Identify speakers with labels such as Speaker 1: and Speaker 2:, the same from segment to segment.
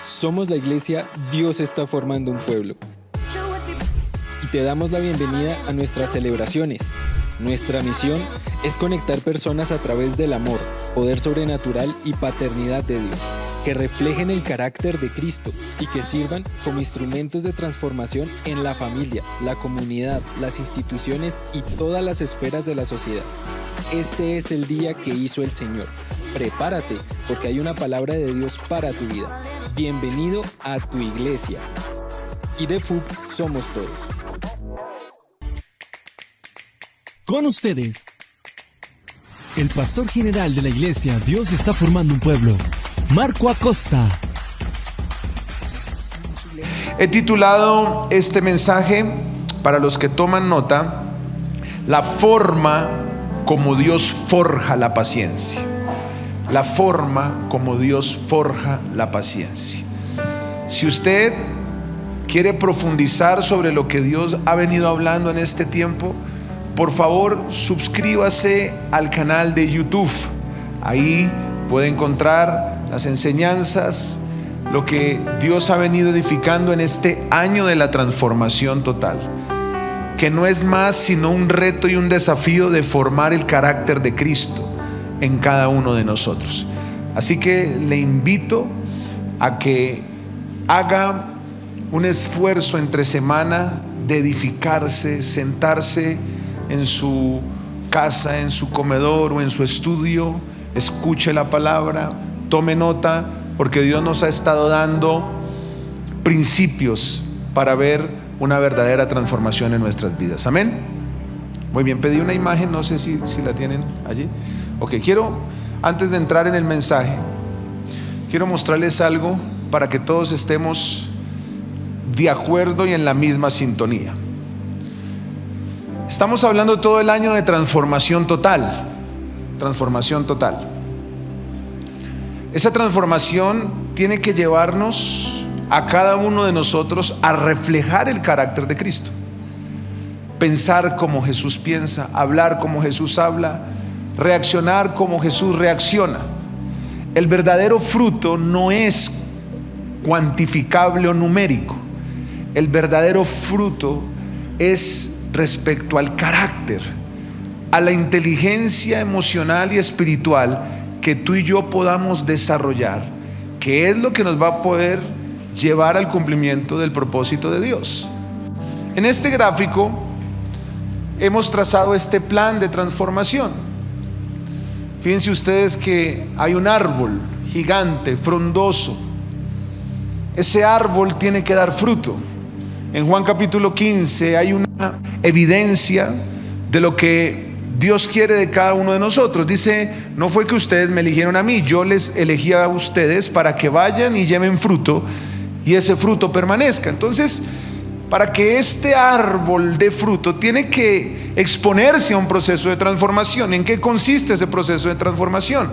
Speaker 1: Somos la iglesia Dios está formando un pueblo. Y te damos la bienvenida a nuestras celebraciones. Nuestra misión es conectar personas a través del amor, poder sobrenatural y paternidad de Dios, que reflejen el carácter de Cristo y que sirvan como instrumentos de transformación en la familia, la comunidad, las instituciones y todas las esferas de la sociedad. Este es el día que hizo el Señor. Prepárate, porque hay una palabra de Dios para tu vida. Bienvenido a tu iglesia. Y de FUB somos todos.
Speaker 2: Con ustedes, el pastor general de la iglesia Dios está formando un pueblo, Marco Acosta.
Speaker 3: He titulado este mensaje, para los que toman nota, la forma como Dios forja la paciencia. La forma como Dios forja la paciencia. Si usted quiere profundizar sobre lo que Dios ha venido hablando en este tiempo, por favor, suscríbase al canal de YouTube. Ahí puede encontrar las enseñanzas, lo que Dios ha venido edificando en este año de la transformación total, que no es más sino un reto y un desafío de formar el carácter de Cristo en cada uno de nosotros. Así que le invito a que haga un esfuerzo entre semana de edificarse, sentarse en su casa, en su comedor o en su estudio, escuche la palabra, tome nota, porque Dios nos ha estado dando principios para ver una verdadera transformación en nuestras vidas. Amén. Muy bien, pedí una imagen, no sé si la tienen allí. Ok, antes de entrar en el mensaje, quiero mostrarles algo para que todos estemos de acuerdo y en la misma sintonía. Estamos hablando todo el año de transformación total. Transformación total. Esa transformación tiene que llevarnos a cada uno de nosotros a reflejar el carácter de Cristo. Pensar como Jesús piensa, hablar como Jesús habla, reaccionar como Jesús reacciona. El verdadero fruto no es cuantificable o numérico. El verdadero fruto es respecto al carácter, a la inteligencia emocional y espiritual que tú y yo podamos desarrollar, que es lo que nos va a poder llevar al cumplimiento del propósito de Dios. En este gráfico hemos trazado este plan de transformación. Fíjense ustedes que hay un árbol gigante, frondoso. Ese árbol tiene que dar fruto. En Juan capítulo 15 hay una evidencia de lo que Dios quiere de cada uno de nosotros. Dice: no fue que ustedes me eligieron a mí, yo les elegí a ustedes para que vayan y lleven fruto y ese fruto permanezca. Entonces, para que este árbol dé fruto, tiene que exponerse a un proceso de transformación. ¿En qué consiste ese proceso de transformación?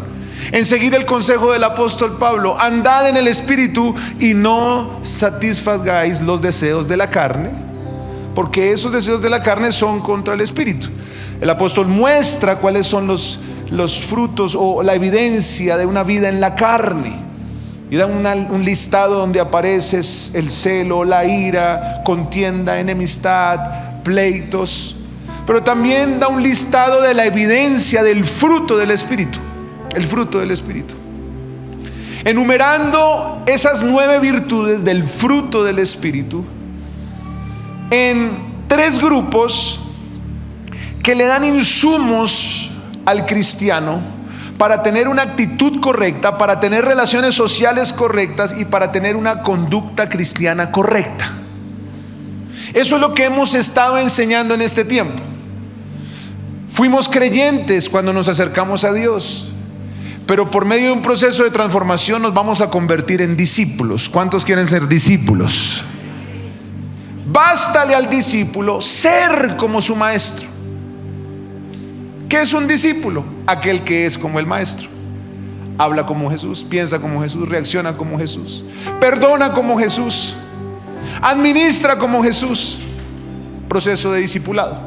Speaker 3: En seguir el consejo del apóstol Pablo: andad en el Espíritu y no satisfagáis los deseos de la carne, porque esos deseos de la carne son contra el Espíritu. El apóstol muestra cuáles son los frutos o la evidencia de una vida en la carne, y da un listado donde aparece el celo, la ira, contienda, enemistad, pleitos, pero también da un listado de la evidencia del fruto del Espíritu. El fruto del Espíritu, enumerando esas 9 virtudes del fruto del Espíritu en 3 grupos que le dan insumos al cristiano para tener una actitud correcta, para tener relaciones sociales correctas y para tener una conducta cristiana correcta. Eso es lo que hemos estado enseñando en este tiempo. Fuimos creyentes cuando nos acercamos a Dios, pero por medio de un proceso de transformación nos vamos a convertir en discípulos. ¿Cuántos quieren ser discípulos? Bástale al discípulo ser como su maestro. ¿Qué es un discípulo? Aquel que es como el maestro. Habla como Jesús, piensa como Jesús, reacciona como Jesús, perdona como Jesús, administra como Jesús. Proceso de discipulado.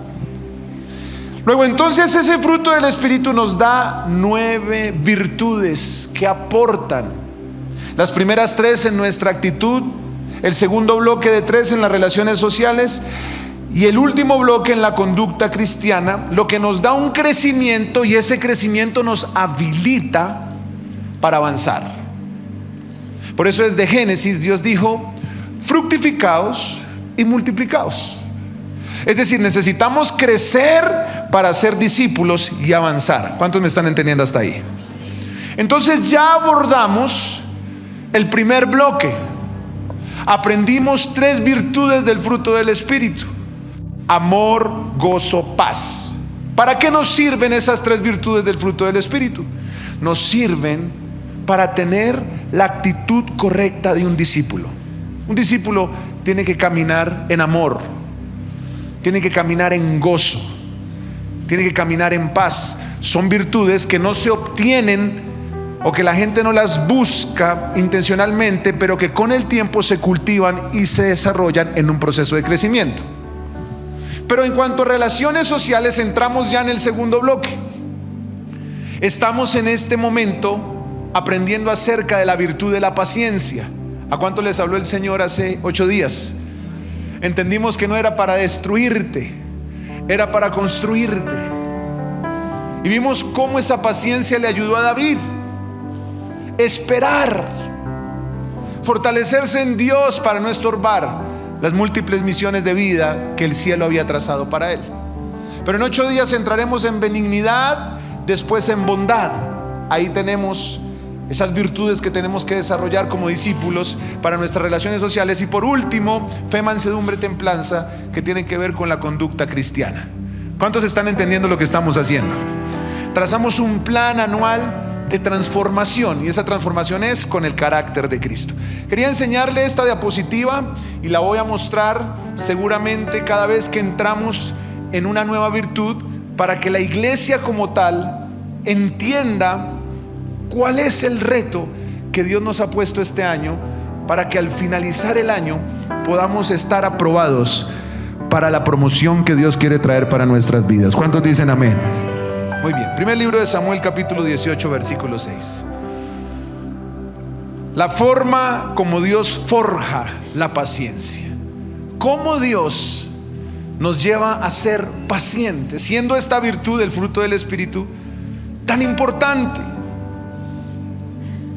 Speaker 3: Luego entonces ese fruto del Espíritu nos da 9 virtudes que aportan. Las primeras 3 en nuestra actitud, el segundo bloque de 3 en las relaciones sociales y el último bloque en la conducta cristiana, lo que nos da un crecimiento, y ese crecimiento nos habilita para avanzar. Por eso desde Génesis Dios dijo: fructificaos y multiplicaos. Es decir, necesitamos crecer para ser discípulos y avanzar. ¿Cuántos me están entendiendo hasta ahí? Entonces ya abordamos el primer bloque. Aprendimos 3 virtudes del fruto del Espíritu: amor, gozo, paz. ¿Para qué nos sirven esas 3 virtudes del fruto del Espíritu? Nos sirven para tener la actitud correcta de un discípulo. Un discípulo tiene que caminar en amor, tiene que caminar en gozo, tiene que caminar en paz. Son virtudes que no se obtienen o que la gente no las busca intencionalmente, pero que con el tiempo se cultivan y se desarrollan en un proceso de crecimiento. Pero en cuanto a relaciones sociales, entramos ya en el segundo bloque. Estamos en este momento aprendiendo acerca de la virtud de la paciencia. ¿A cuánto les habló el Señor hace 8 días? Entendimos que no era para destruirte, era para construirte. Y vimos cómo esa paciencia le ayudó a David. Esperar, fortalecerse en Dios para no estorbar las múltiples misiones de vida que el cielo había trazado para él. Pero en 8 días entraremos en benignidad, después en bondad. Ahí tenemos esas virtudes que tenemos que desarrollar como discípulos para nuestras relaciones sociales. Y por último, fe, mansedumbre, templanza, que tienen que ver con la conducta cristiana. ¿Cuántos están entendiendo lo que estamos haciendo? Trazamos un plan anual de transformación, y esa transformación es con el carácter de Cristo. Quería enseñarle esta diapositiva y la voy a mostrar seguramente cada vez que entramos en una nueva virtud, para que la iglesia como tal entienda cuál es el reto que Dios nos ha puesto este año, para que al finalizar el año podamos estar aprobados para la promoción que Dios quiere traer para nuestras vidas. ¿Cuántos dicen amén? Muy bien. Primer libro de Samuel, capítulo 18, versículo 6. La forma como Dios forja la paciencia. Cómo Dios nos lleva a ser pacientes, siendo esta virtud del fruto del Espíritu tan importante.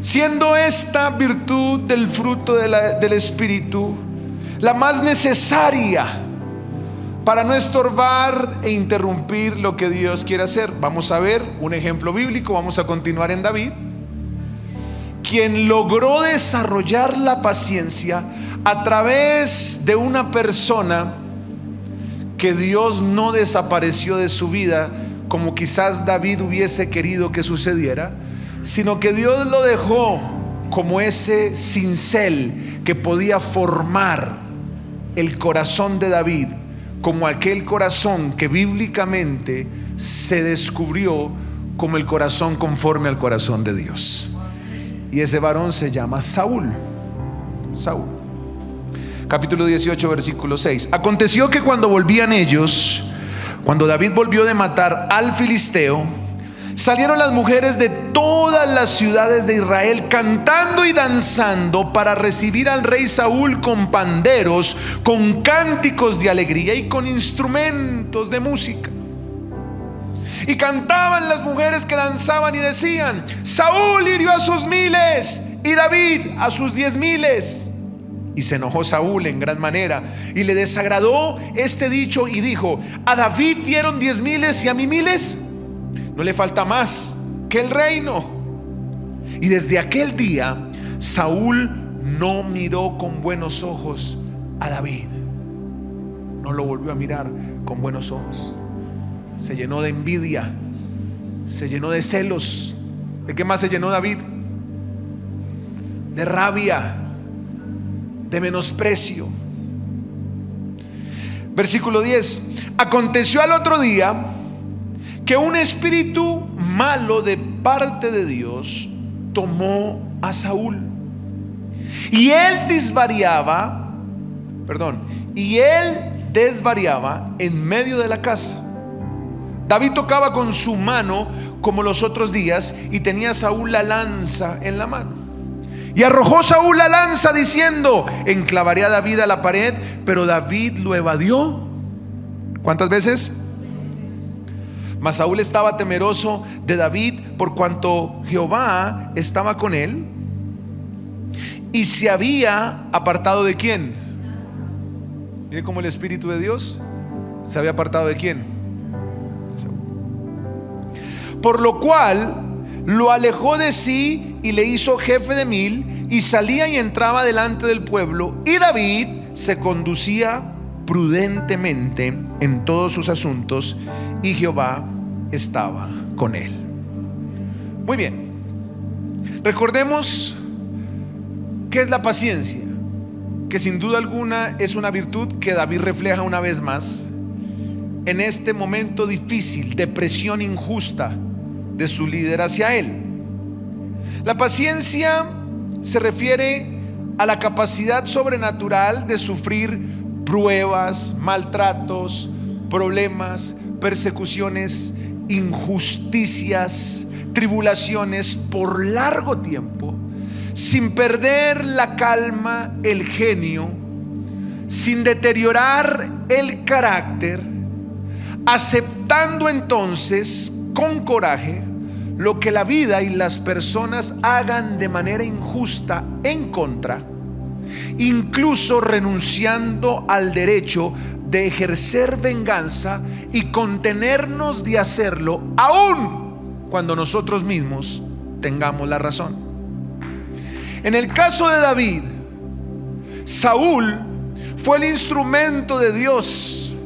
Speaker 3: Siendo esta virtud del fruto del Espíritu la más necesaria para no estorbar e interrumpir lo que Dios quiere hacer. Vamos a ver un ejemplo bíblico. Vamos a continuar en David, quien logró desarrollar la paciencia a través de una persona que Dios no desapareció de su vida como quizás David hubiese querido que sucediera, sino que Dios lo dejó como ese cincel que podía formar el corazón de David, como aquel corazón que bíblicamente se descubrió como el corazón conforme al corazón de Dios. Y ese varón se llama Saúl. Saúl. Capítulo 18, versículo 6. Aconteció que cuando volvían ellos, cuando David volvió de matar al filisteo, salieron las mujeres de todas las ciudades de Israel cantando y danzando para recibir al rey Saúl con panderos, con cánticos de alegría y con instrumentos de música. Y cantaban las mujeres que danzaban y decían: Saúl hirió a sus 1000 y David a sus 10,000. Y se enojó Saúl en gran manera y le desagradó este dicho y dijo: a David dieron 10,000 y a mí 1000. No le falta más que el reino. Y desde aquel día Saúl no miró con buenos ojos a David. No lo volvió a mirar con buenos ojos. Se llenó de envidia, se llenó de celos. ¿De qué más se llenó David? De rabia, de menosprecio. Versículo 10. Aconteció al otro día que un espíritu malo de parte de Dios tomó a Saúl, y él desvariaba en medio de la casa, David tocaba con su mano como los otros días, y tenía Saúl la lanza en la mano. Y arrojó Saúl la lanza diciendo: enclavaré a David a la pared. Pero David lo evadió. ¿Cuántas veces? Mas Saúl estaba temeroso de David, por cuanto Jehová estaba con él, y se había apartado ¿de quién? Mire cómo el Espíritu de Dios se había apartado ¿de quién? Por lo cual lo alejó de sí y le hizo jefe de 1000, y salía y entraba delante del pueblo. Y David se conducía prudentemente en todos sus asuntos, y Jehová estaba con él. Muy bien, recordemos qué es la paciencia, que sin duda alguna es una virtud que David refleja una vez más en este momento difícil de presión injusta de su líder hacia él. La paciencia se refiere a la capacidad sobrenatural de sufrir pruebas, maltratos, problemas, persecuciones, injusticias, tribulaciones por largo tiempo, sin perder la calma, el genio, sin deteriorar el carácter, aceptando entonces con coraje lo que la vida y las personas hagan de manera injusta en contra, incluso renunciando al derecho de ejercer venganza y contenernos de hacerlo, aun cuando nosotros mismos tengamos la razón. En el caso de David, Saúl fue el instrumento de Dios.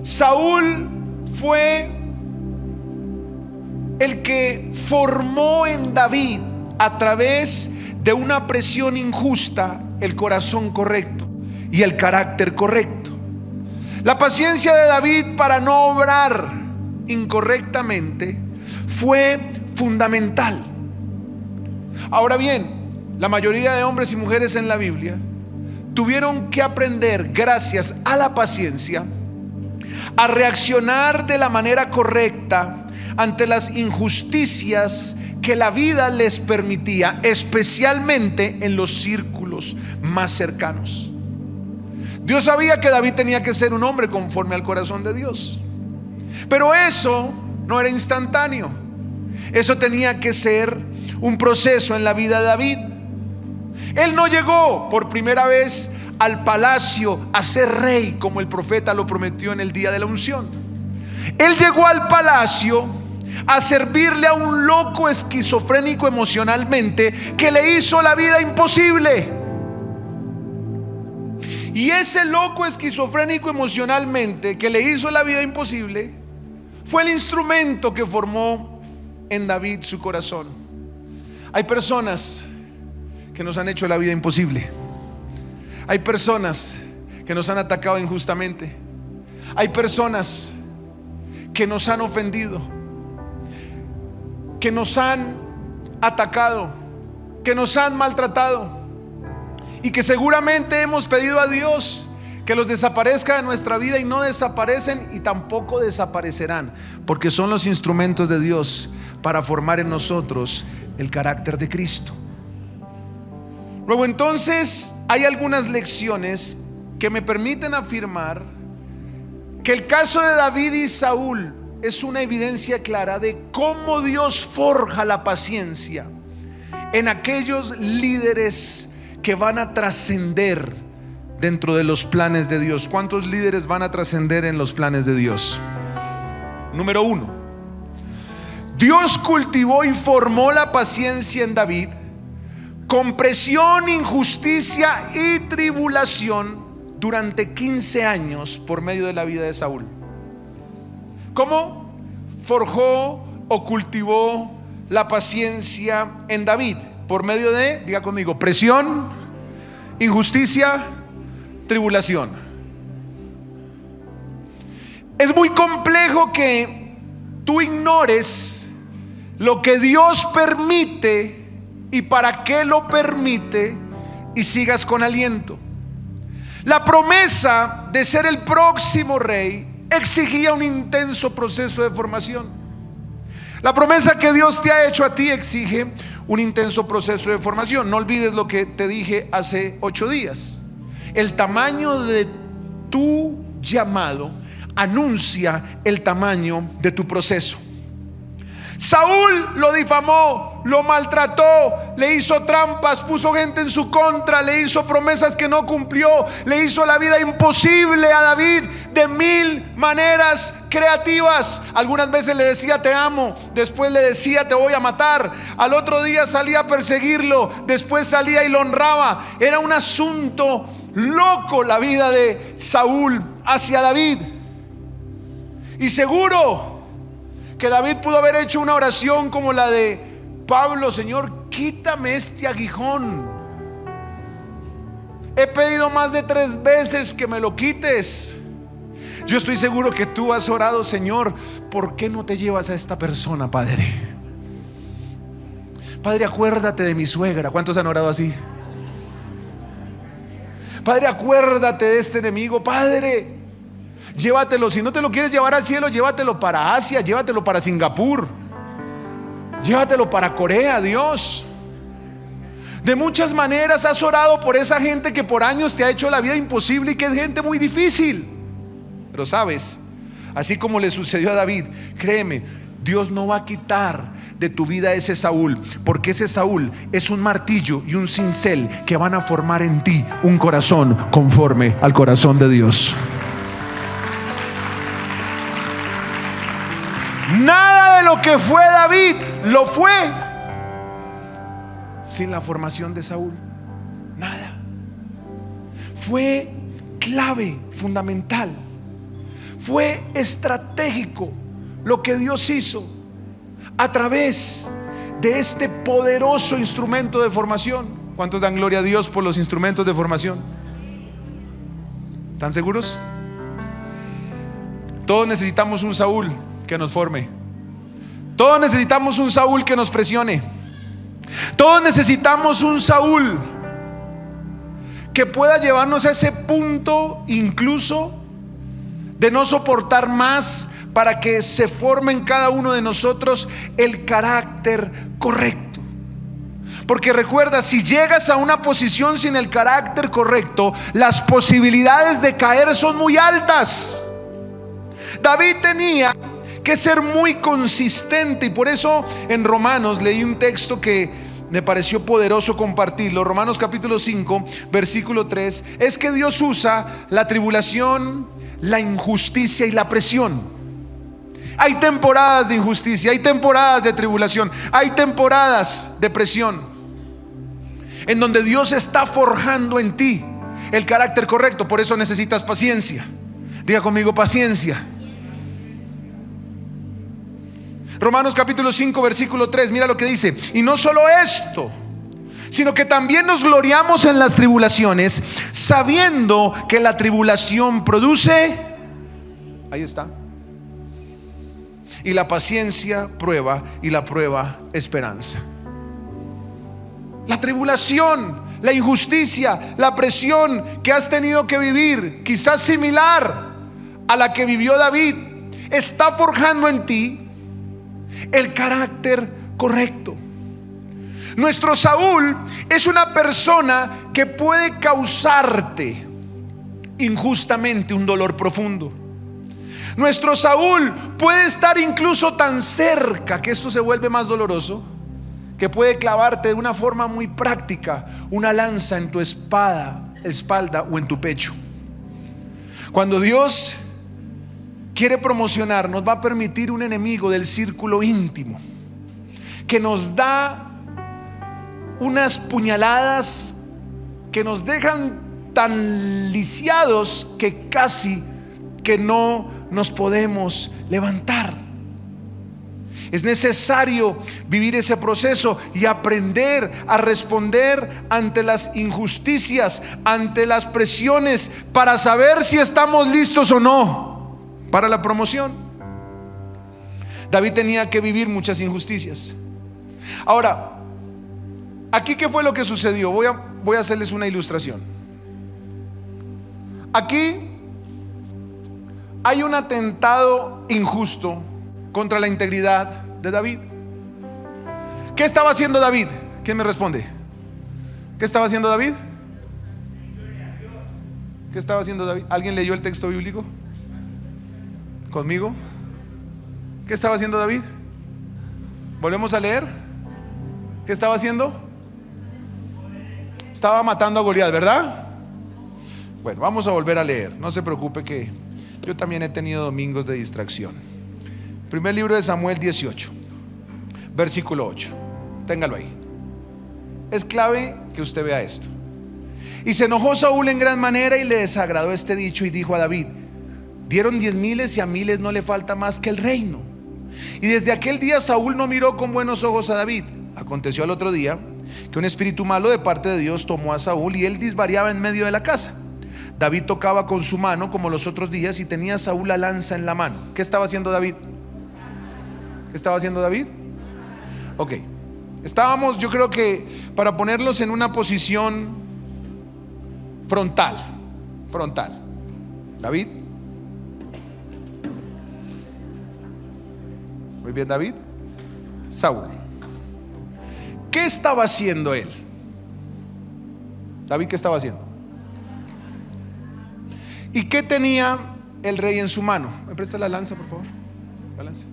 Speaker 3: Saúl fue el que formó en David, a través de una presión injusta, el corazón correcto y el carácter correcto. La paciencia de David para no obrar incorrectamente fue fundamental. Ahora bien, la mayoría de hombres y mujeres en la Biblia tuvieron que aprender, gracias a la paciencia, a reaccionar de la manera correcta ante las injusticias que la vida les permitía, especialmente en los círculos más cercanos. Dios sabía que David tenía que ser un hombre conforme al corazón de Dios, pero eso no era instantáneo. Eso tenía que ser un proceso en la vida de David. Él no llegó por primera vez al palacio a ser rey como el profeta lo prometió en el día de la unción. Él llegó al palacio a servirle a un loco esquizofrénico emocionalmente que le hizo la vida imposible. Y ese loco esquizofrénico emocionalmente que le hizo la vida imposible fue el instrumento que formó en David su corazón. Hay personas que nos han hecho la vida imposible. Hay personas que nos han atacado injustamente. Hay personas que nos han ofendido, que nos han atacado, que nos han maltratado, y que seguramente hemos pedido a Dios que los desaparezca de nuestra vida, y no desaparecen y tampoco desaparecerán, porque son los instrumentos de Dios para formar en nosotros el carácter de Cristo. Luego entonces hay algunas lecciones que me permiten afirmar que el caso de David y Saúl es una evidencia clara de cómo Dios forja la paciencia en aquellos líderes que van a trascender dentro de los planes de Dios. ¿Cuántos líderes van a trascender en los planes de Dios? Número 1, Dios cultivó y formó la paciencia en David con presión, injusticia y tribulación durante 15 años por medio de la vida de Saúl. ¿Cómo forjó o cultivó la paciencia en David? Por medio de, diga conmigo, presión, injusticia, tribulación. Es muy complejo que tú ignores lo que Dios permite y para qué lo permite y sigas con aliento. La promesa de ser el próximo rey exigía un intenso proceso de formación. La promesa que Dios te ha hecho a ti exige un intenso proceso de formación. No olvides lo que te dije hace 8 días. El tamaño de tu llamado anuncia el tamaño de tu proceso. Saúl lo difamó, lo maltrató, le hizo trampas, puso gente en su contra, le hizo promesas que no cumplió, le hizo la vida imposible a David de 1000 maneras creativas. Algunas veces le decía te amo, después le decía te voy a matar, al otro día salía a perseguirlo, después salía y lo honraba. Era un asunto loco la vida de Saúl hacia David. Y seguro que David pudo haber hecho una oración como la de Pablo: Señor, quítame este aguijón. He pedido más de 3 veces que me lo quites. Yo estoy seguro que tú has orado: Señor, ¿por qué no te llevas a esta persona, Padre? Padre, acuérdate de mi suegra. ¿Cuántos han orado así? Padre, acuérdate de este enemigo. Padre, llévatelo. Si no te lo quieres llevar al cielo, llévatelo para Asia, llévatelo para Singapur, llévatelo para Corea. Dios, de muchas maneras has orado por esa gente que por años te ha hecho la vida imposible y que es gente muy difícil. Pero sabes, así como le sucedió a David, créeme, Dios no va a quitar de tu vida ese Saúl, porque ese Saúl es un martillo y un cincel que van a formar en ti un corazón conforme al corazón de Dios. Nada de lo que fue David lo fue sin la formación de Saúl. Nada. Fue clave, fundamental. Fue estratégico lo que Dios hizo a través de este poderoso instrumento de formación. ¿Cuántos dan gloria a Dios por los instrumentos de formación? ¿Están seguros? Todos necesitamos un Saúl que nos forme. Todos necesitamos un Saúl que nos presione. Todos necesitamos un Saúl que pueda llevarnos a ese punto incluso de no soportar más, para que se forme en cada uno de nosotros el carácter correcto. Porque recuerda, si llegas a una posición sin el carácter correcto, las posibilidades de caer son muy altas. David tenía que ser muy consistente, y por eso en Romanos leí un texto que me pareció poderoso compartirlo. Romanos capítulo 5 versículo 3. Es que Dios usa la tribulación, la injusticia y la presión. Hay temporadas de injusticia, hay temporadas de tribulación, hay temporadas de presión, en donde Dios está forjando en ti el carácter correcto. Por eso necesitas paciencia. Diga conmigo: paciencia. Romanos capítulo 5 versículo 3, mira lo que dice: y no solo esto, sino que también nos gloriamos en las tribulaciones, sabiendo que la tribulación produce, ahí está, y la paciencia prueba, y la prueba esperanza. La tribulación, la injusticia, la presión que has tenido que vivir, quizás similar a la que vivió David, está forjando en ti el carácter correcto. Nuestro Saúl es una persona que puede causarte injustamente un dolor profundo. Nuestro Saúl puede estar incluso tan cerca que esto se vuelve más doloroso, que puede clavarte de una forma muy práctica una lanza en tu espalda o en tu pecho. Cuando Dios quiere promocionar, nos va a permitir un enemigo del círculo íntimo que nos da unas puñaladas que nos dejan tan lisiados que casi que no nos podemos levantar. Es necesario vivir ese proceso y aprender a responder ante las injusticias, ante las presiones, para saber si estamos listos o no para la promoción. David tenía que vivir muchas injusticias. Ahora, aquí, ¿qué fue lo que sucedió? Voy a hacerles una ilustración. Aquí hay un atentado injusto contra la integridad de David. ¿Qué estaba haciendo David? ¿Quién me responde? ¿Qué estaba haciendo David? ¿Qué estaba haciendo David? ¿Alguien leyó el texto bíblico conmigo? ¿Qué estaba haciendo David? ¿Volvemos a leer? ¿Qué estaba haciendo? Estaba matando a Goliat, ¿verdad? Bueno, vamos a volver a leer. No se preocupe que yo también he tenido domingos de distracción. Primer libro de Samuel 18, versículo 8. Téngalo ahí. Es clave que usted vea esto. Y se enojó Saúl en gran manera y le desagradó este dicho y dijo a David: dieron 10,000 y a 1,000 no le falta más que el reino. Y desde aquel día Saúl no miró con buenos ojos a David. Aconteció al otro día que un espíritu malo de parte de Dios tomó a Saúl y él disvariaba en medio de la casa. David tocaba con su mano como los otros días y tenía Saúl la lanza en la mano. ¿Qué estaba haciendo David? ¿Qué estaba haciendo David? Ok, estábamos, yo creo que para ponerlos en una posición frontal. David. Muy bien, David. Saúl. ¿Qué estaba haciendo él? David, ¿qué estaba haciendo? ¿Y qué tenía el rey en su mano? ¿Me presta la lanza, por favor? La lanza.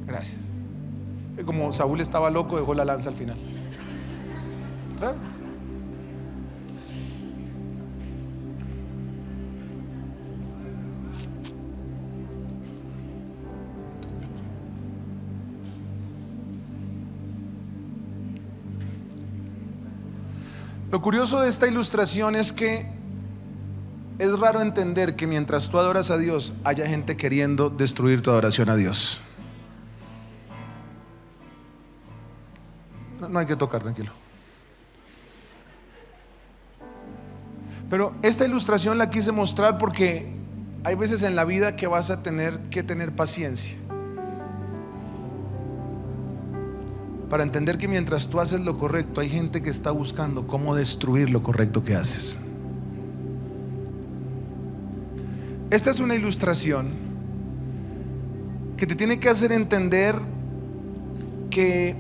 Speaker 3: Gracias. Como Saúl estaba loco, dejó la lanza al final. ¿Trae? Lo curioso de esta ilustración es que es raro entender que mientras tú adoras a Dios haya gente queriendo destruir tu adoración a Dios. No hay que tocar, tranquilo. Pero esta ilustración la quise mostrar porque hay veces en la vida que vas a tener que tener paciencia para entender que mientras tú haces lo correcto hay gente que está buscando cómo destruir lo correcto que haces. Esta es una ilustración que te tiene que hacer entender que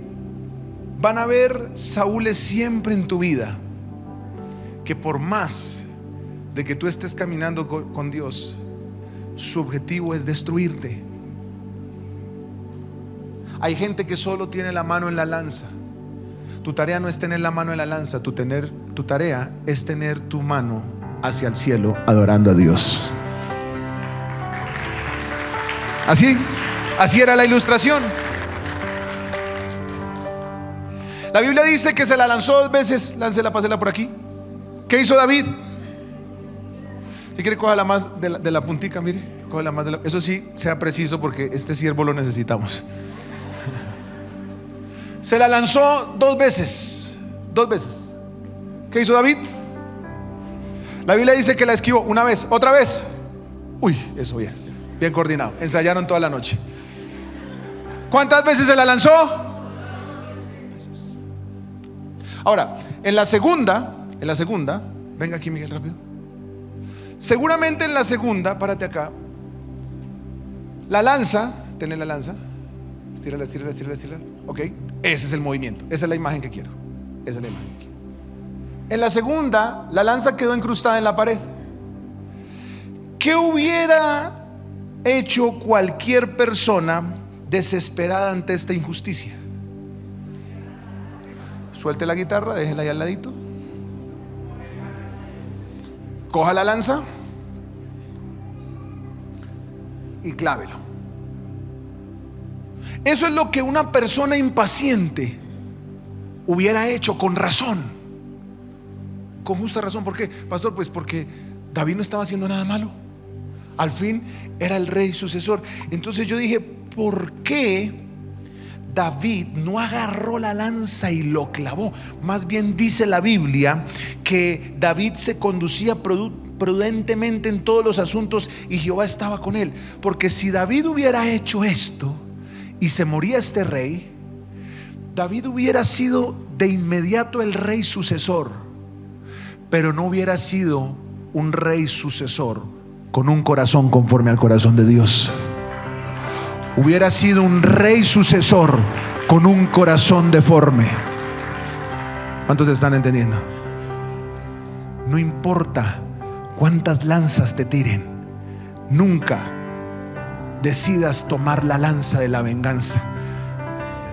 Speaker 3: van a haber Saúles siempre en tu vida, que por más de que tú estés caminando con Dios, su objetivo es destruirte. Hay gente que solo tiene la mano en la lanza. Tu tarea no es tener la mano en la lanza, tu tarea es tener tu mano hacia el cielo adorando a Dios. Así era la ilustración. La Biblia dice que se la lanzó 2 veces. Láncela, pásela por aquí. ¿Qué hizo David? Si quiere, cójala más de la puntica, mire, cójala más eso sí, sea preciso porque este siervo lo necesitamos. Se la lanzó 2 veces. 2 veces. ¿Qué hizo David? La Biblia dice que la esquivó 1 vez, otra vez. Uy, eso bien coordinado. Ensayaron toda la noche. ¿Cuántas veces se la lanzó? Ahora, en la segunda, venga aquí, Miguel, rápido. Seguramente en la segunda, párate acá. La lanza, tenle la lanza. Estírala. Ok, ese es el movimiento. Esa es la imagen que quiero. En la segunda, la lanza quedó incrustada en la pared. ¿Qué hubiera hecho cualquier persona desesperada ante esta injusticia? Suelte la guitarra, déjela ahí al ladito. Coja la lanza y clávelo. Eso es lo que una persona impaciente hubiera hecho con razón, con justa razón. ¿Por qué, pastor? Pues porque David no estaba haciendo nada malo. Al fin era el rey sucesor. Entonces yo dije, ¿por qué David no agarró la lanza y lo clavó? Más bien dice la Biblia que David se conducía prudentemente en todos los asuntos y Jehová estaba con él. Porque si David hubiera hecho esto y se moría este rey, David hubiera sido de inmediato el rey sucesor, pero no hubiera sido un rey sucesor con un corazón conforme al corazón de Dios. Hubiera sido un rey sucesor con un corazón deforme. ¿Cuántos están entendiendo? No importa cuántas lanzas te tiren, nunca decidas tomar la lanza de la venganza.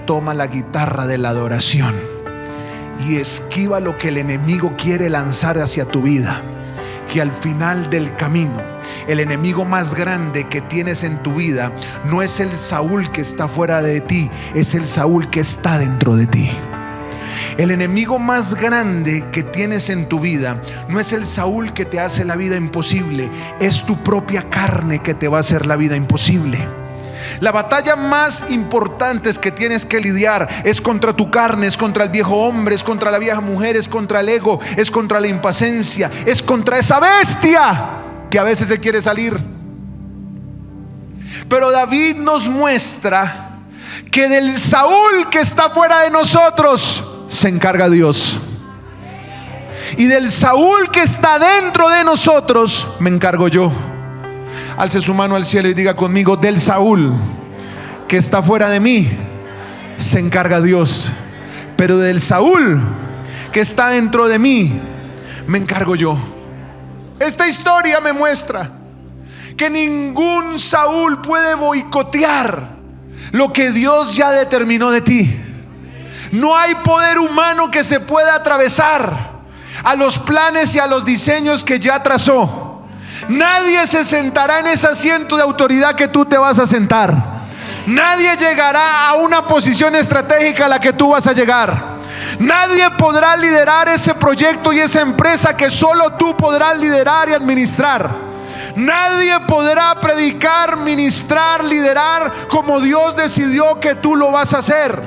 Speaker 3: Toma la guitarra de la adoración y esquiva lo que el enemigo quiere lanzar hacia tu vida. Que al final del camino, el enemigo más grande que tienes en tu vida no es el Saúl que está fuera de ti, es el Saúl que está dentro de ti. El enemigo más grande que tienes en tu vida no es el Saúl que te hace la vida imposible, es tu propia carne que te va a hacer la vida imposible. La batalla más importante que tienes que lidiar es contra tu carne, es contra el viejo hombre, es contra la vieja mujer, es contra el ego, es contra la impaciencia, es contra esa bestia que a veces se quiere salir. Pero David nos muestra que del Saúl que está fuera de nosotros se encarga Dios, y del Saúl que está dentro de nosotros me encargo yo. Alce su mano al cielo y diga conmigo: del Saúl que está fuera de mí se encarga Dios, pero del Saúl que está dentro de mí me encargo yo. Esta historia me muestra que ningún Saúl puede boicotear lo que Dios ya determinó de ti. No hay poder humano que se pueda atravesar a los planes y a los diseños que ya trazó. Nadie se sentará en ese asiento de autoridad que tú te vas a sentar. Nadie llegará a una posición estratégica a la que tú vas a llegar. Nadie podrá liderar ese proyecto y esa empresa que solo tú podrás liderar y administrar. Nadie podrá predicar, ministrar, liderar como Dios decidió que tú lo vas a hacer.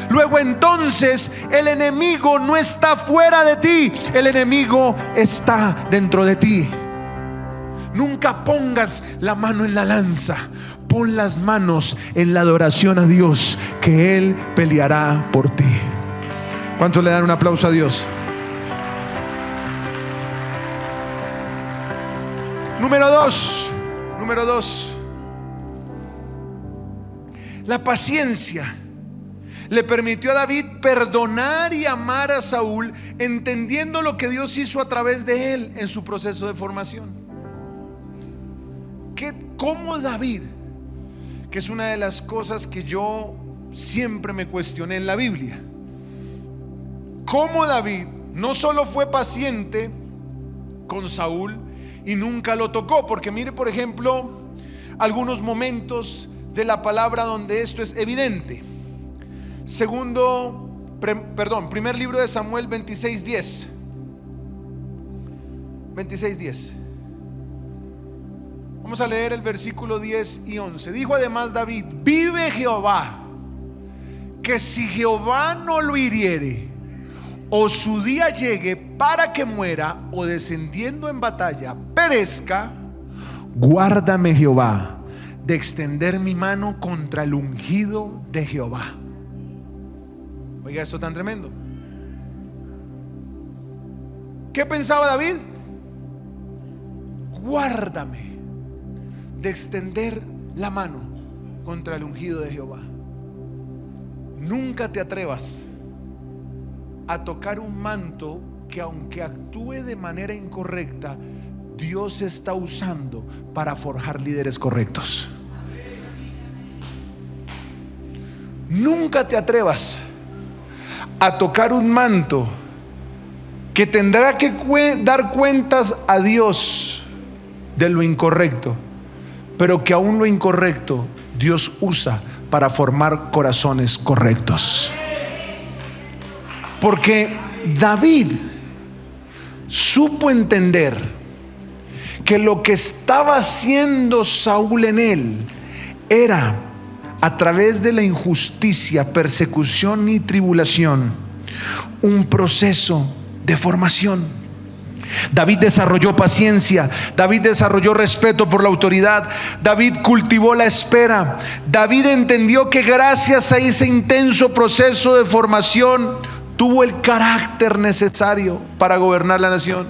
Speaker 3: Luego entonces el enemigo no está fuera de ti, el enemigo está dentro de ti. Nunca pongas la mano en la lanza, pon las manos en la adoración a Dios, que Él peleará por ti. ¿Cuántos le dan un aplauso a Dios? Número dos. La paciencia le permitió a David perdonar y amar a Saúl, entendiendo lo que Dios hizo a través de él en su proceso de formación. ¿Cómo David, que es una de las cosas que yo siempre me cuestioné en la Biblia, cómo David no solo fue paciente con Saúl y nunca lo tocó? Porque mire, por ejemplo, algunos momentos de la palabra donde esto es evidente. Primer libro de Samuel 26:10. 26:10. Vamos a leer el versículo 10 y 11. Dijo además David: vive Jehová, que si Jehová no lo hiriere, o su día llegue para que muera, o descendiendo en batalla perezca, guárdame Jehová de extender mi mano contra el ungido de Jehová. Oiga, esto tan tremendo. ¿Qué pensaba David? Guárdame de extender la mano contra el ungido de Jehová. Nunca te atrevas a tocar un manto que, aunque actúe de manera incorrecta, Dios está usando para forjar líderes correctos. Nunca te atrevas a tocar un manto que tendrá que dar cuentas a Dios de lo incorrecto, pero que aún lo incorrecto Dios usa para formar corazones correctos. Porque David supo entender que lo que estaba haciendo Saúl en él era, a través de la injusticia, persecución y tribulación, un proceso de formación. David desarrolló paciencia, David desarrolló respeto por la autoridad, David cultivó la espera. David entendió que gracias a ese intenso proceso de formación tuvo el carácter necesario para gobernar la nación.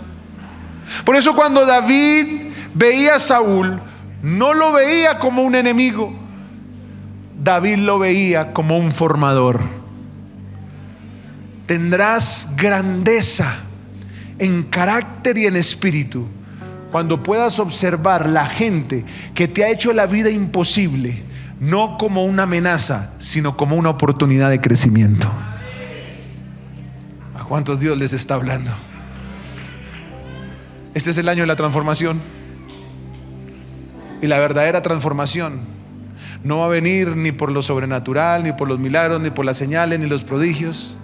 Speaker 3: Por eso cuando David veía a Saúl, no lo veía como un enemigo. David lo veía como un formador. Tendrás grandeza en carácter y en espíritu cuando puedas observar la gente que te ha hecho la vida imposible, no como una amenaza, sino como una oportunidad de crecimiento. ¿A cuántos Dios les está hablando? Este es el año de la transformación. Y la verdadera transformación no va a venir ni por lo sobrenatural, ni por los milagros, ni por las señales, ni los prodigios.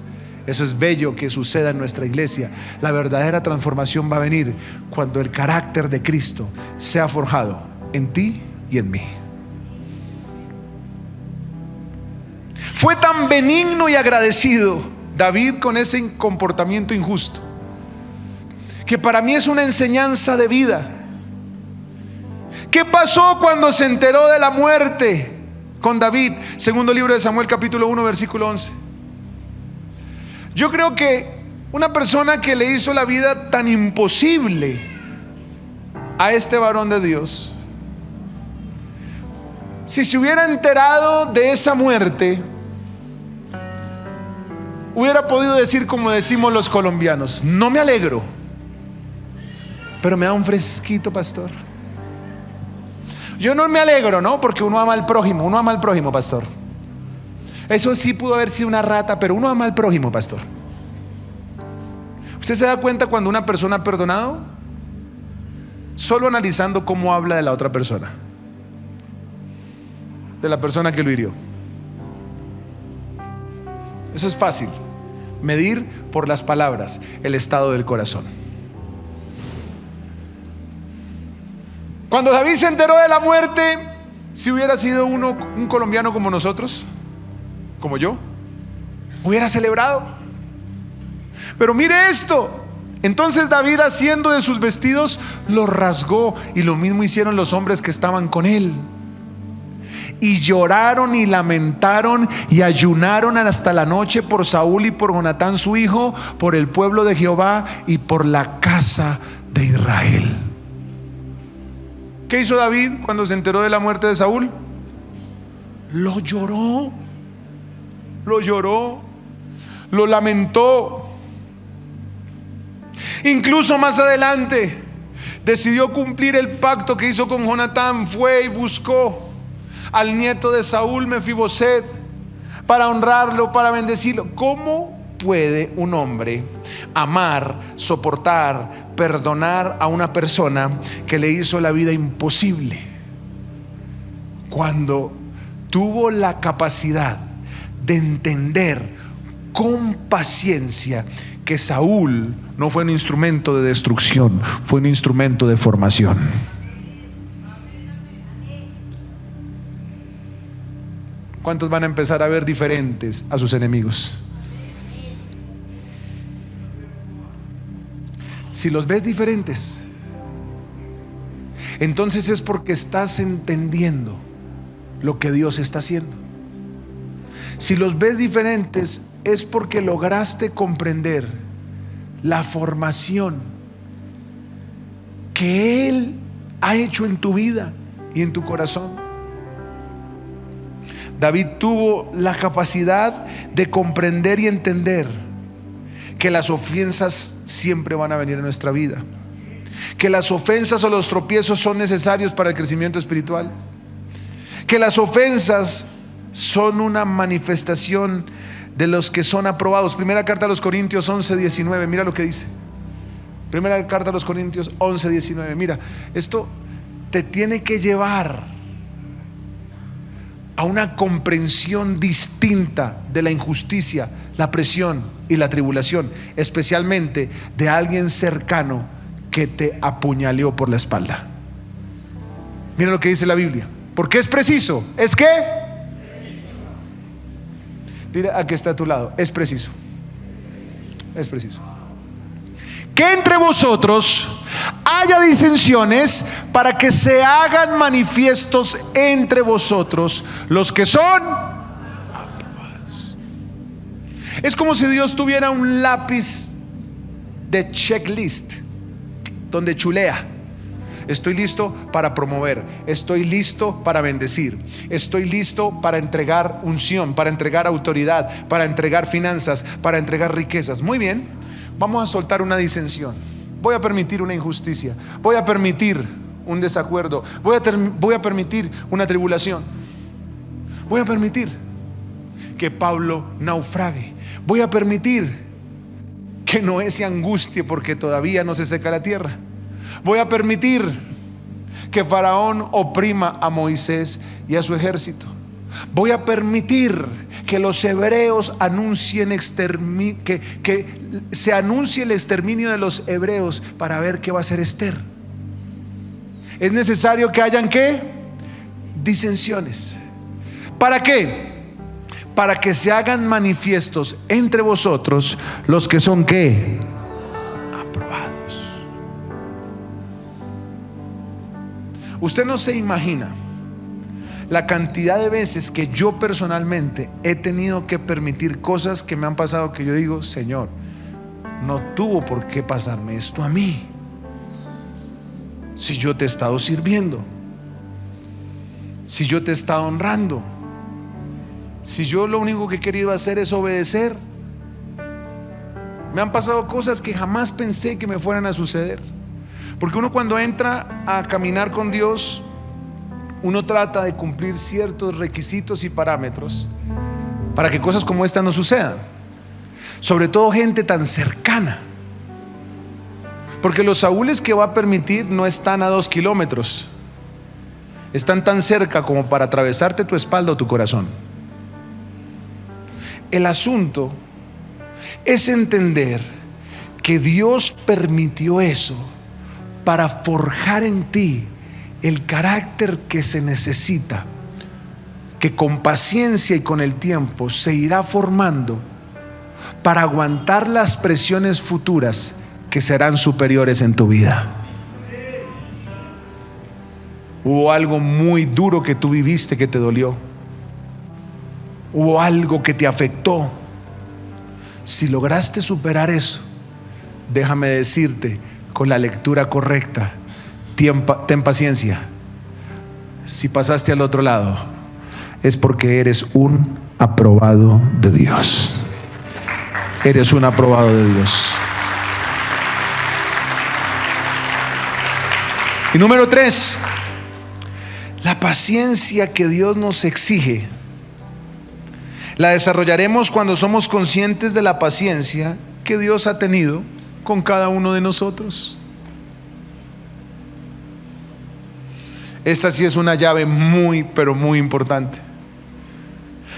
Speaker 3: Eso es bello que suceda en nuestra iglesia. La verdadera transformación va a venir cuando el carácter de Cristo sea forjado en ti y en mí. Fue tan benigno y agradecido David con ese comportamiento injusto, que para mí es una enseñanza de vida. ¿Qué pasó cuando se enteró de la muerte con David? Segundo libro de Samuel, capítulo 1, versículo 11. Yo creo que una persona que le hizo la vida tan imposible a este varón de Dios, si se hubiera enterado de esa muerte, hubiera podido decir como decimos los colombianos: no me alegro, pero me da un fresquito, pastor. Yo no me alegro, ¿no? Porque uno ama al prójimo, pastor. Eso sí pudo haber sido una rata, pero uno ama al prójimo, pastor. ¿Usted se da cuenta cuando una persona ha perdonado? Solo analizando cómo habla de la otra persona, de la persona que lo hirió. Eso es fácil, medir por las palabras el estado del corazón. Cuando David se enteró de la muerte, si hubiera sido un colombiano como nosotros, como yo, hubiera celebrado. Pero mire esto: entonces David, haciendo de sus vestidos, los rasgó, y lo mismo hicieron los hombres que estaban con él. Y lloraron y lamentaron y ayunaron hasta la noche por Saúl y por Jonatán su hijo, por el pueblo de Jehová y por la casa de Israel. ¿Qué hizo David cuando se enteró de la muerte de Saúl? Lo lloró, lo lamentó. Incluso más adelante decidió cumplir el pacto que hizo con Jonatán. Fue y buscó al nieto de Saúl, Mefiboset, para honrarlo, para bendecirlo. ¿Cómo puede un hombre amar, soportar, perdonar a una persona que le hizo la vida imposible, cuando tuvo la capacidad de entender con paciencia que Saúl no fue un instrumento de destrucción, fue un instrumento de formación? ¿Cuántos van a empezar a ver diferentes a sus enemigos? Si los ves diferentes, entonces es porque estás entendiendo lo que Dios está haciendo. Si los ves diferentes, es porque lograste comprender la formación que Él ha hecho en tu vida y en tu corazón. David tuvo la capacidad de comprender y entender que las ofensas siempre van a venir en nuestra vida, que las ofensas o los tropiezos son necesarios para el crecimiento espiritual, que las ofensas son una manifestación de los que son aprobados. Primera carta a los Corintios 11:19, mira lo que dice. Primera carta a los Corintios 11:19. Mira, esto te tiene que llevar a una comprensión distinta de la injusticia, la presión y la tribulación, especialmente de alguien cercano que te apuñaleó por la espalda. Mira lo que dice la Biblia. Porque es preciso. ¿Es qué? Dile a que está a tu lado: es preciso. Es preciso que entre vosotros haya disensiones, para que se hagan manifiestos entre vosotros los que son aprobados. Es como si Dios tuviera un lápiz de checklist donde chulea. Estoy listo para promover, estoy listo para bendecir, estoy listo para entregar unción, para entregar autoridad, para entregar finanzas, para entregar riquezas. Muy bien, vamos a soltar una disensión. Voy a permitir una injusticia, voy a permitir un desacuerdo, voy a permitir una tribulación, voy a permitir que Pablo naufrague, voy a permitir que Noé se angustie porque todavía no se seca la tierra. Voy a permitir que Faraón oprima a Moisés y a su ejército. Voy a permitir que los hebreos anuncien que se anuncie el exterminio de los hebreos para ver qué va a hacer Esther. Es necesario que hayan ¿qué? Disensiones. ¿Para qué? Para que se hagan manifiestos entre vosotros los que son ¿qué? Aprobados. Usted no se imagina la cantidad de veces que yo personalmente he tenido que permitir cosas que me han pasado que yo digo, Señor, no tuvo por qué pasarme esto a mí. Si yo te he estado sirviendo, si yo te he estado honrando, si yo lo único que he querido hacer es obedecer. Me han pasado cosas que jamás pensé que me fueran a suceder. Porque uno cuando entra a caminar con Dios, uno trata de cumplir ciertos requisitos y parámetros para que cosas como esta no sucedan. Sobre todo gente tan cercana. Porque los Saúles que va a permitir no están a 2 kilómetros. Están tan cerca como para atravesarte tu espalda o tu corazón. El asunto es entender que Dios permitió eso para forjar en ti el carácter que se necesita, que con paciencia y con el tiempo se irá formando para aguantar las presiones futuras que serán superiores en tu vida. Hubo algo muy duro que tú viviste que te dolió. Hubo algo que te afectó. Si lograste superar eso, déjame decirte, con la lectura correcta, ten paciencia. Si pasaste al otro lado, es porque eres un aprobado de Dios. Eres un aprobado de Dios. Y número 3, la paciencia que Dios nos exige la desarrollaremos cuando somos conscientes de la paciencia que Dios ha tenido con cada uno de nosotros. Esta sí es una llave muy, pero muy importante.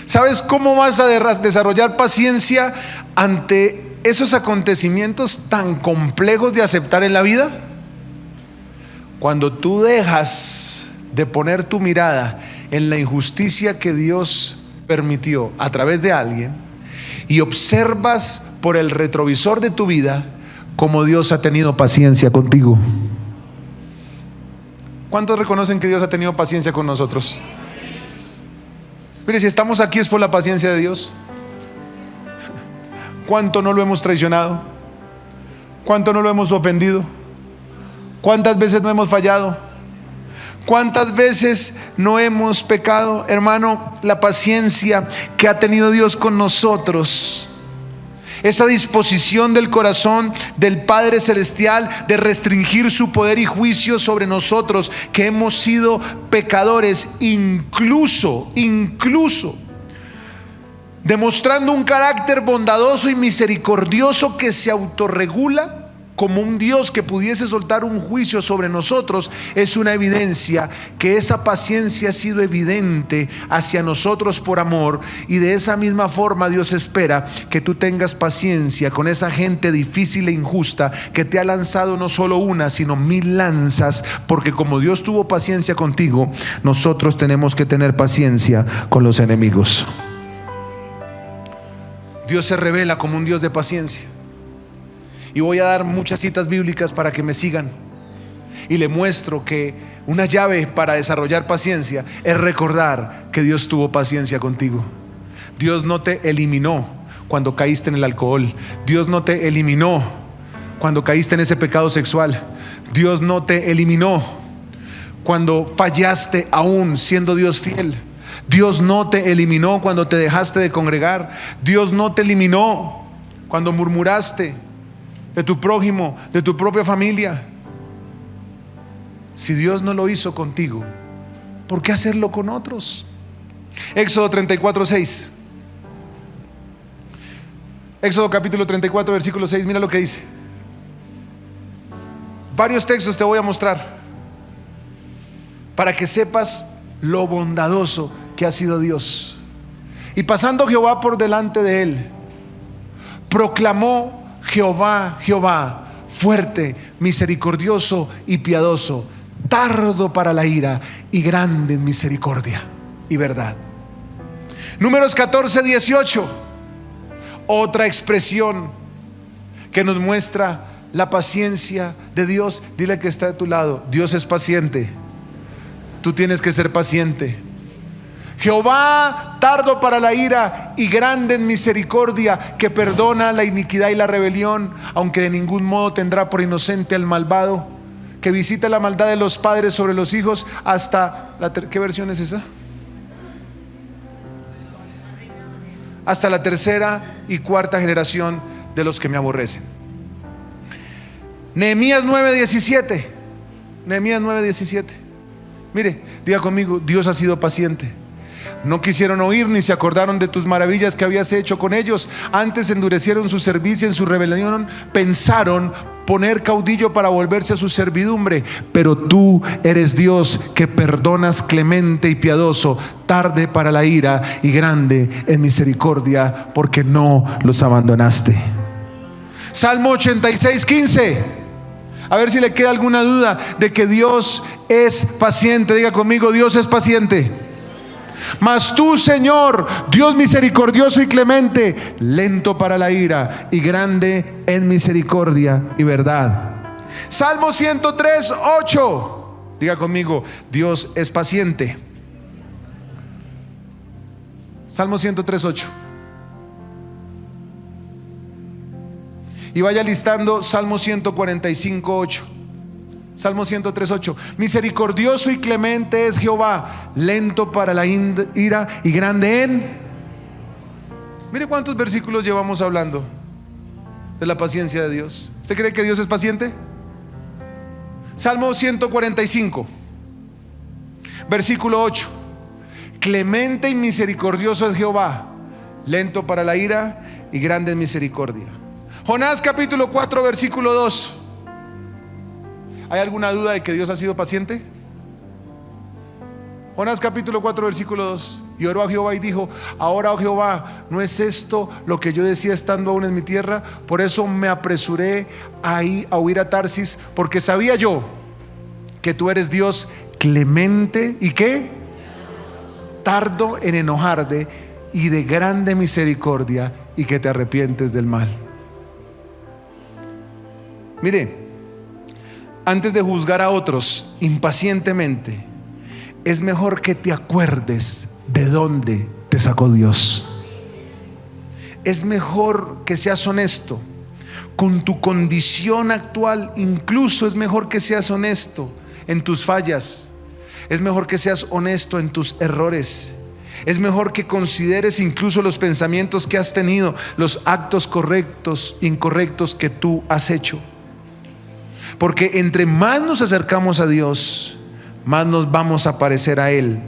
Speaker 3: ¿Sabes cómo vas a desarrollar paciencia ante esos acontecimientos tan complejos de aceptar en la vida? Cuando tú dejas de poner tu mirada en la injusticia que Dios permitió a través de alguien y observas por el retrovisor de tu vida cómo Dios ha tenido paciencia contigo. ¿Cuántos reconocen que Dios ha tenido paciencia con nosotros? Mire, si estamos aquí es por la paciencia de Dios. ¿Cuánto no lo hemos traicionado? ¿Cuánto no lo hemos ofendido? ¿Cuántas veces no hemos fallado? ¿Cuántas veces no hemos pecado? Hermano, la paciencia que ha tenido Dios con nosotros, esa disposición del corazón del Padre Celestial de restringir su poder y juicio sobre nosotros que hemos sido pecadores, incluso demostrando un carácter bondadoso y misericordioso que se autorregula como un Dios que pudiese soltar un juicio sobre nosotros, es una evidencia que esa paciencia ha sido evidente hacia nosotros por amor. Y de esa misma forma Dios espera que tú tengas paciencia con esa gente difícil e injusta que te ha lanzado no solo una, sino 1000 lanzas, porque como Dios tuvo paciencia contigo, nosotros tenemos que tener paciencia con los enemigos. Dios se revela como un Dios de paciencia. Y voy a dar muchas citas bíblicas para que me sigan. Y le muestro que una llave para desarrollar paciencia es recordar que Dios tuvo paciencia contigo. Dios no te eliminó cuando caíste en el alcohol. Dios no te eliminó cuando caíste en ese pecado sexual. Dios no te eliminó cuando fallaste aún siendo Dios fiel. Dios no te eliminó cuando te dejaste de congregar. Dios no te eliminó cuando murmuraste de tu prójimo, de tu propia familia. Si Dios no lo hizo contigo, ¿por qué hacerlo con otros? Éxodo 34:6. Éxodo capítulo 34, versículo 6. Mira lo que dice. Varios textos te voy a mostrar para que sepas lo bondadoso que ha sido Dios. Y pasando Jehová por delante de él, proclamó Jehová, Jehová, fuerte, misericordioso y piadoso, tardo para la ira y grande en misericordia y verdad. Números 14:18, otra expresión que nos muestra la paciencia de Dios. Dile que está de tu lado: Dios es paciente. Tú tienes que ser paciente. Jehová, tardo para la ira y grande en misericordia, que perdona la iniquidad y la rebelión, aunque de ningún modo tendrá por inocente al malvado, que visita la maldad de los padres sobre los hijos hasta ¿qué versión es esa? Hasta la tercera y cuarta generación de los que me aborrecen. Nehemías 9:17. Nehemías 9:17. Mire, diga conmigo: Dios ha sido paciente. No quisieron oír ni se acordaron de tus maravillas que habías hecho con ellos. Antes endurecieron su servicio, en su rebelión pensaron poner caudillo para volverse a su servidumbre. Pero tú eres Dios que perdonas, clemente y piadoso, tarde para la ira y grande en misericordia, porque no los abandonaste. Salmo 86:15. A ver si le queda alguna duda de que Dios es paciente. Diga conmigo: Dios es paciente. Mas tú, Señor, Dios misericordioso y clemente, lento para la ira y grande en misericordia y verdad. Salmo 103:8. Diga conmigo: Dios es paciente. Salmo 103:8. Y vaya listando Salmo 145:8. Salmo 103:8. Misericordioso y clemente es Jehová, lento para la ira y grande en... Mire cuántos versículos llevamos hablando de la paciencia de Dios. ¿Usted cree que Dios es paciente? Salmo 145, versículo 8. Clemente y misericordioso es Jehová, lento para la ira y grande en misericordia. Jonás capítulo 4, versículo 2. ¿Hay alguna duda de que Dios ha sido paciente? Jonás capítulo 4, versículo 2. Y oró a Jehová y dijo: ahora, oh Jehová, ¿no es esto lo que yo decía estando aún en mi tierra? Por eso me apresuré a huir a Tarsis, porque sabía yo que tú eres Dios clemente y ¿qué? Tardo en enojarte y de grande misericordia, y que te arrepientes del mal. Mire, antes de juzgar a otros impacientemente, es mejor que te acuerdes de dónde te sacó Dios. Es mejor que seas honesto con tu condición actual. Incluso es mejor que seas honesto en tus fallas. Es mejor que seas honesto en tus errores. Es mejor que consideres incluso los pensamientos que has tenido, los actos correctos, incorrectos que tú has hecho. Porque entre más nos acercamos a Dios, más nos vamos a parecer a Él.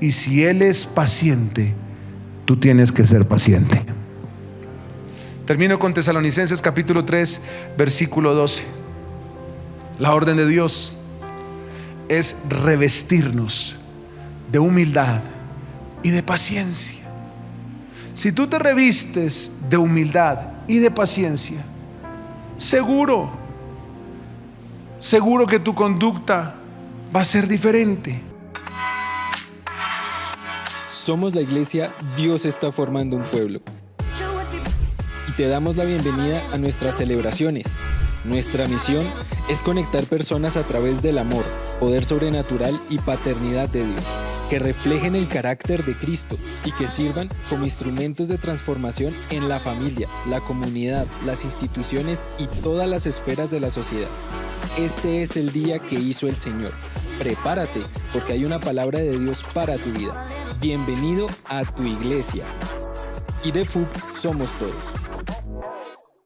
Speaker 3: Y si Él es paciente, tú tienes que ser paciente. Termino con Tesalonicenses capítulo 3, versículo 12. La orden de Dios es revestirnos de humildad y de paciencia. Si tú te revistes de humildad y de paciencia, seguro que tu conducta va a ser diferente.
Speaker 1: Somos la iglesia Dios está formando un pueblo. Y te damos la bienvenida a nuestras celebraciones. Nuestra misión es conectar personas a través del amor, poder sobrenatural y paternidad de Dios. que reflejen el carácter de Cristo y que sirvan como instrumentos de transformación en la familia, la comunidad, las instituciones y todas las esferas de la sociedad. Este es el día que hizo el Señor. Prepárate, porque hay una palabra de Dios para tu vida. Bienvenido a tu iglesia. IDFUB somos todos.